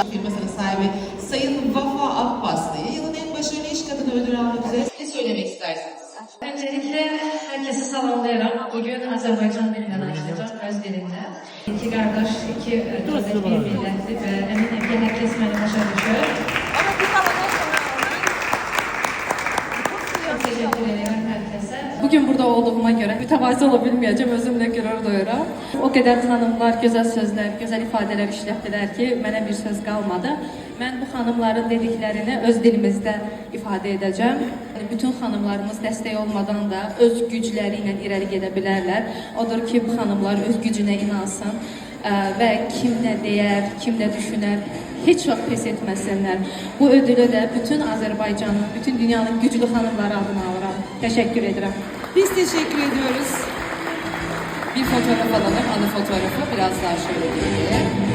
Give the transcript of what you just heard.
firmasının sahibi Sayın Vafa Akbaslı'yı yılın en başarılı iş kadını ödülü almak üzere ne söylemek istersiniz? Öncelikle herkese salamlayıram. Bugün Azerbaycan dilinden açılacağım, öz dilimde. İki kardeş, iki bir milletli ve eminim ki herkes beni başa düşür. Çok teşekkür ederim herkese. Bugün burada olduğuma göre mütevazi olabilmeyeceğim, özümle gurur duyuram. O kadar hanımlar güzel sözler, güzel ifadeler işlətdilər ki, mənə bir söz qalmadı. Mən bu xanımların dediklərini öz dilimizdə ifadə edəcəm. Bütün xanımlarımız dəstək olmadan da öz gücləri ilə irəli gedə bilərlər. Odur ki, bu xanımlar öz gücünə inansın və kim nə deyər, kim nə düşünər, heç vaxt pes etməsinlər. Bu ödülü də bütün Azərbaycanın, bütün dünyanın güclü xanımları adına alıram. Təşəkkür edirəm. Biz teşekkür ediyoruz. Bir fotoğraf alalım, anı fotoğrafı biraz daha şöyle diyelim.